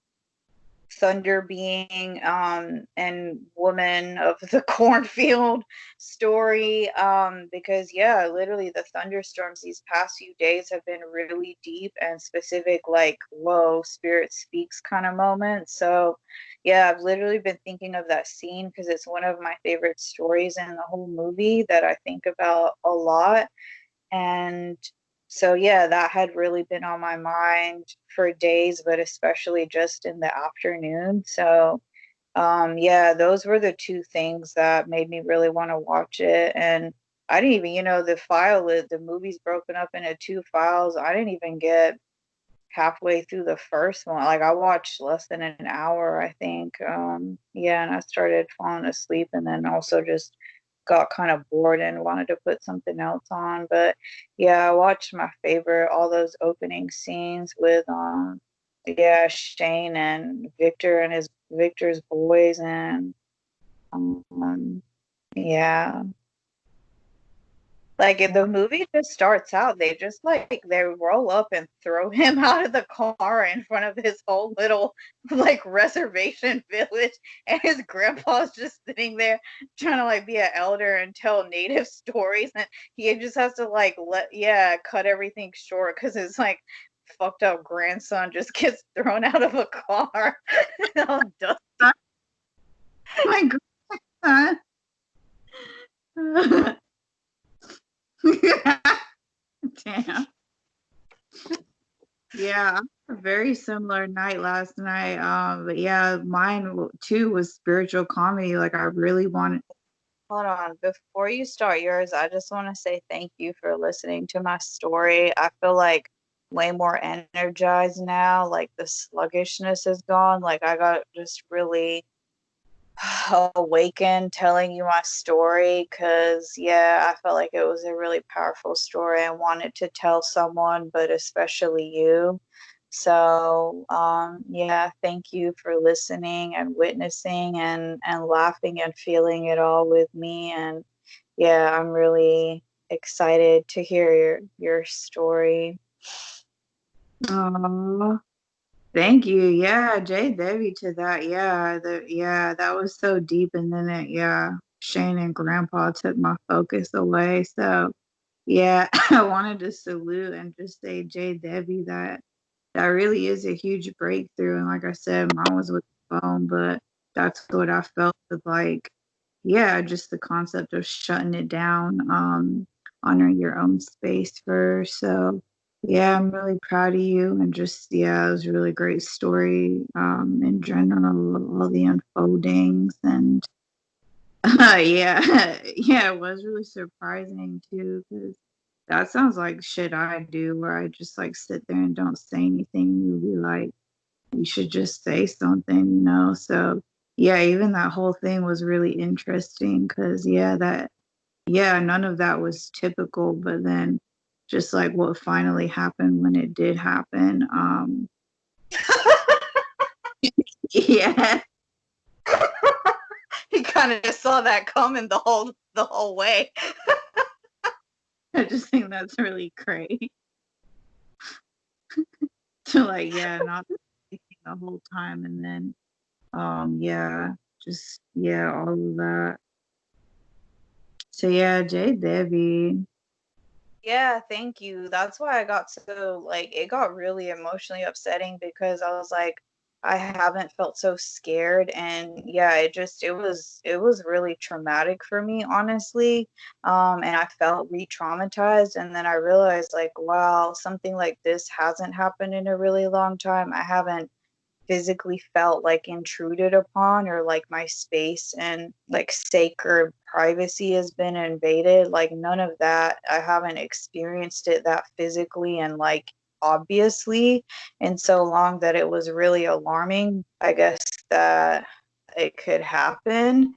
being and woman of the cornfield story, because yeah, literally the thunderstorms these past few days have been really deep and specific, like whoa, spirit speaks kind of moments. So yeah, I've literally been thinking of that scene because it's one of my favorite stories in the whole movie that I think about a lot. And so, yeah, that had really been on my mind for days, but especially just in the afternoon. So, yeah, those were the two things that made me really want to watch it. And I didn't even, the movie's broken up into two files. I didn't even get halfway through the first one. Like I watched less than an hour, I think. Yeah, and I started falling asleep and then also just got kind of bored and wanted to put something else on. But yeah, I watched my favorite, all those opening scenes with yeah, Shane and Victor's boys and um yeah. Like if the movie just starts out, they just like they roll up and throw him out of the car in front of his whole little like reservation village, and his grandpa's just sitting there trying to like be an elder and tell native stories, and he just has to like cut everything short because his like fucked up grandson just gets thrown out of a car. All dusty. My God. Damn. Yeah, a very similar night last night. But yeah, mine too was spiritual comedy. Like I really wanted. Hold on. Before you start yours, I just want to say thank you for listening to my story. I feel like way more energized now. Like the sluggishness is gone. Like I got just really awakened telling you my story because, yeah, I felt like it was a really powerful story. I wanted to tell someone, but especially you. So, yeah, thank you for listening and witnessing and laughing and feeling it all with me. And yeah, I'm really excited to hear your story. Aw, thank you. Yeah, Jay Devi to that. Yeah, that was so deep. And then Shane and Grandpa took my focus away. So yeah, I wanted to salute and just say Jay Devi that really is a huge breakthrough. And like I said, mine was with the phone, but that's what I felt with like, yeah, just the concept of shutting it down, honoring your own space first. So yeah, I'm really proud of you and just yeah, it was a really great story in general, all the unfoldings and yeah, yeah, it was really surprising too, because that sounds like shit I do, where I just like sit there and don't say anything. You'll be like, you should just say something, you know? So, yeah, even that whole thing was really interesting because, none of that was typical, but then just like what finally happened when it did happen. Yeah, He kind of saw that coming the whole way. I just think that's really great to like, yeah, not thinking the whole time and then yeah, just yeah, all of that. So yeah, Jay Debbie. Yeah, thank you. That's why I got so like it got really emotionally upsetting because I was like I haven't felt so scared and yeah, it was really traumatic for me honestly. And I felt re-traumatized and then I realized like wow, something like this hasn't happened in a really long time. I haven't physically felt like intruded upon or like my space and like sacred privacy has been invaded. Like none of that. I haven't experienced it that physically and like obviously in so long that it was really alarming, I guess, that it could happen.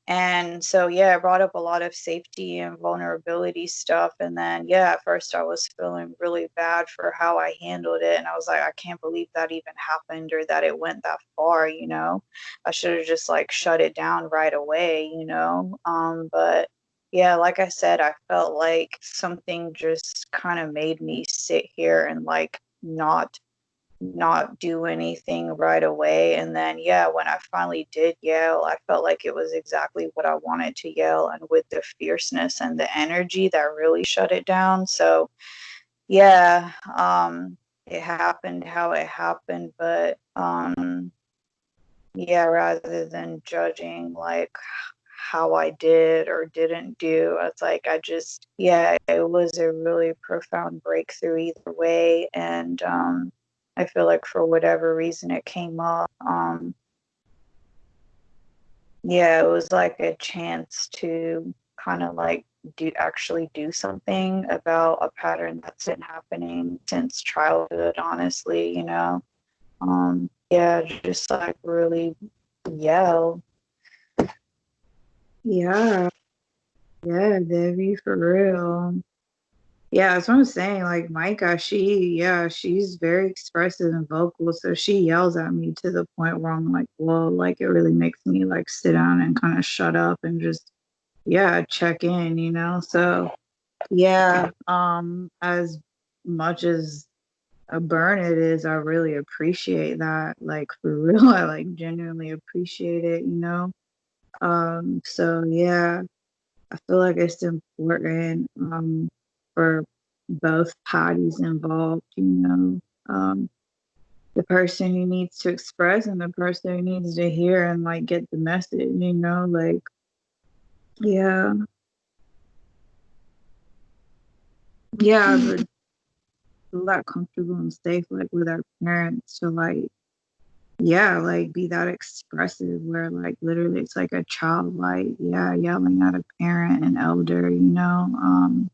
And so, yeah, I brought up a lot of safety and vulnerability stuff. And then, yeah, at first I was feeling really bad for how I handled it. And I was like, I can't believe that even happened or that it went that far, you know? I should have just like shut it down right away, you know? But yeah, like I said, I felt like something just kind of made me sit here and like not do anything right away. And then, yeah, when I finally did yell, I felt like it was exactly what I wanted to yell and with the fierceness and the energy that really shut it down. So, yeah, it happened how it happened. But, yeah, rather than judging like how I did or didn't do, it's like I just, yeah, it was a really profound breakthrough either way. And I feel like for whatever reason it came up, yeah, it was like a chance to kind of like do something about a pattern that's been happening since childhood, honestly, you know. Yeah, just like really yell. Yeah, yeah, Debbie, for real. Yeah, that's what I'm saying. Like Micah, she's very expressive and vocal, so she yells at me to the point where I'm like, whoa, like it really makes me like sit down and kind of shut up and just yeah, check in, you know? So yeah, as much as a burn it is, I really appreciate that. Like for real, I like genuinely appreciate it, you know? So yeah, I feel like it's important for both parties involved, you know, the person who needs to express and the person who needs to hear and like get the message, you know, like yeah, yeah, but feel that comfortable and safe like with our parents to like yeah, like be that expressive where like literally it's like a child like yeah, yelling at a parent and elder, you know.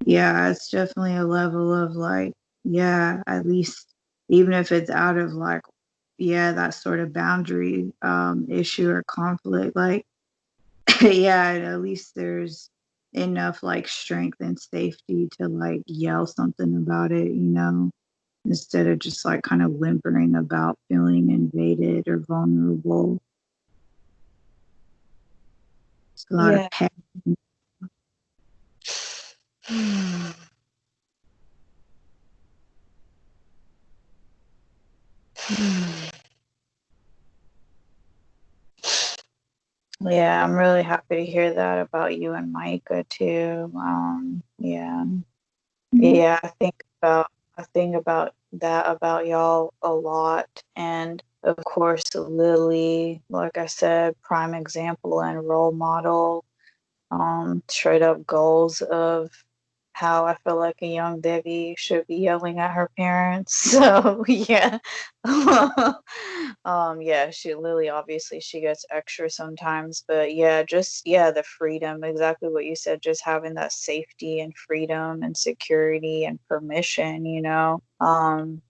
Yeah, it's definitely a level of like, yeah, at least even if it's out of like, yeah, that sort of boundary issue or conflict, like, yeah, at least there's enough like strength and safety to like yell something about it, you know? instead of just like kind of whimpering about feeling invaded or vulnerable. It's a lot of Yeah. pet. Yeah, I'm really happy to hear that about you and Micah too. Yeah. Yeah, I think about that about y'all a lot. And of course, Lily, like I said, prime example and role model, straight up goals of how I feel like a young Debbie should be yelling at her parents. So yeah. Yeah, she Lily obviously she gets extra sometimes, but yeah, just yeah, the freedom, exactly what you said, just having that safety and freedom and security and permission, you know.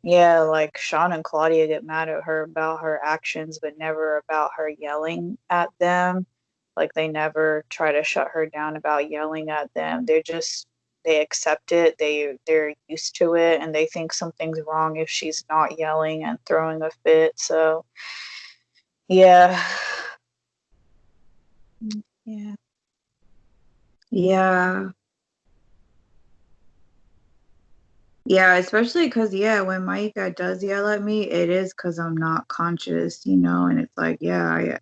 Yeah, like Sean and Claudia get mad at her about her actions, but never about her yelling at them. Like they never try to shut her down about yelling at them. They accept it. They're used to it and they think something's wrong if she's not yelling and throwing a fit. So, yeah. Yeah. Yeah. Yeah, especially because, yeah, when Micah does yell at me, it is because I'm not conscious, and it's like, yeah,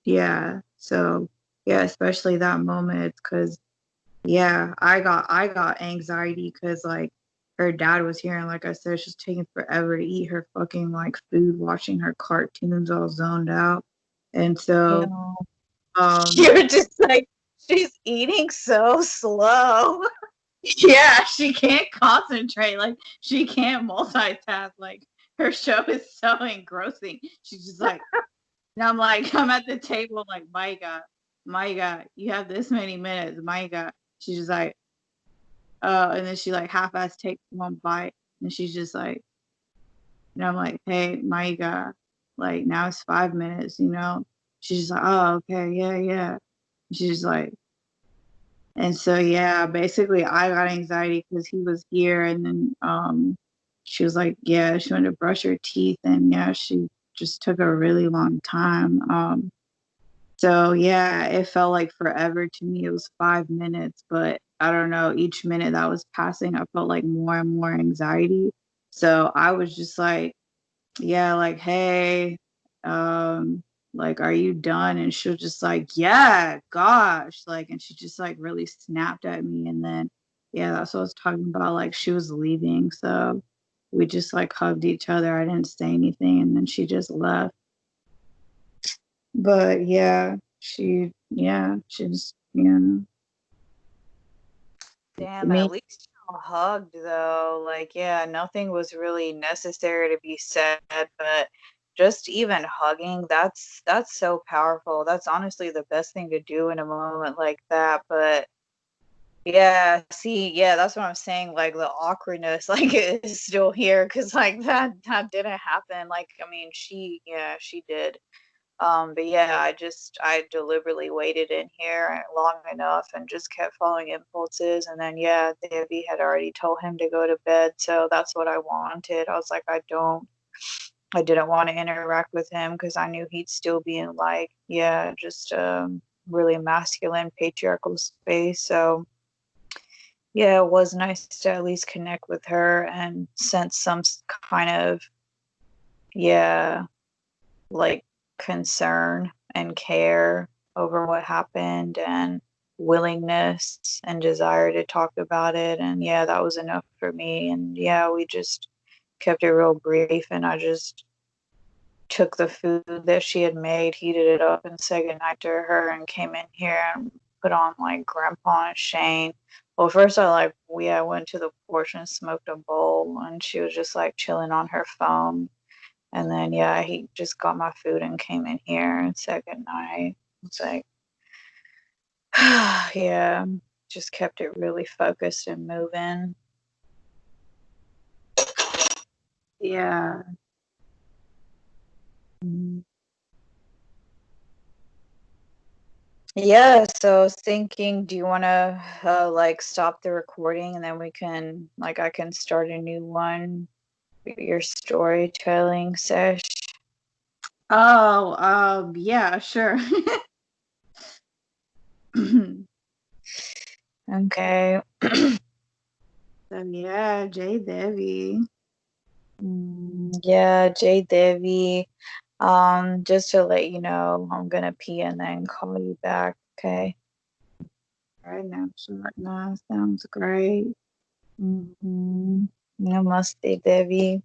yeah. So, yeah, especially that moment, it's because, yeah, I got anxiety because, like, her dad was here, and like I said, she's taking forever to eat her fucking, like, food, watching her cartoons all zoned out. And You so, know, um, you're just like, she's eating so slow. yeah, she can't concentrate. Like she can't multitask. Like her show is so engrossing. She's just like, and I'm like, I'm at the table, like, my God, you have this many minutes, my God. She's just like, and then she like half-ass takes one bite, and she's just like, and I'm like, hey, my God, like now it's 5 minutes. She's just like, oh, okay, yeah, yeah. She's just like, and so yeah, basically I got anxiety because he was here, and then she was like, yeah, she went to brush her teeth, and yeah, she just took a really long time. So yeah, it felt like forever to me. It was 5 minutes, but I don't know, each minute that was passing, I felt like more and more anxiety. So I was just like, yeah, like, hey, like, are you done? And she'll just like, yeah, gosh, like, and she just like really snapped at me. And then, yeah, that's what I was talking about. Like, she was leaving. So we just like hugged each other. I didn't say anything. And then she just left. But yeah, she just, Damn, me. at least y'all hugged though. Like, yeah, nothing was really necessary to be said, but just even hugging, that's so powerful. That's honestly the best thing to do in a moment like that. But yeah, see, yeah, that's what I'm saying. Like the awkwardness, like is still here because like that didn't happen. Like, I mean, yeah, she did. But yeah, I deliberately waited in here long enough and just kept following impulses. And then yeah, Debbie had already told him to go to bed, so that's what I wanted. I was like, I didn't want to interact with him because I knew he'd still be in like yeah, just really masculine patriarchal space. So yeah, it was nice to at least connect with her and sense some kind of yeah like concern and care over what happened and willingness and desire to talk about it. And yeah, that was enough for me. And yeah, we just kept it real brief. And I just took the food that she had made, heated it up, and said goodnight to her and came in here and put on like Grandpa and Shane. Well, first I went to the porch and smoked a bowl, and she was just like chilling on her phone. And then, yeah, he just got my food and came in here and said goodnight. It's like, yeah, just kept it really focused and moving. Yeah. Yeah, so I was thinking, do you want to like stop the recording and then we can, like, I can start a new one? your storytelling sesh. Oh, yeah, sure. Okay. So yeah, J Devi. Yeah, J Devi. Just to let you know, I'm gonna pee and then call you back, okay? Right now, short now sounds great. Mm-hmm. Namaste, Devi.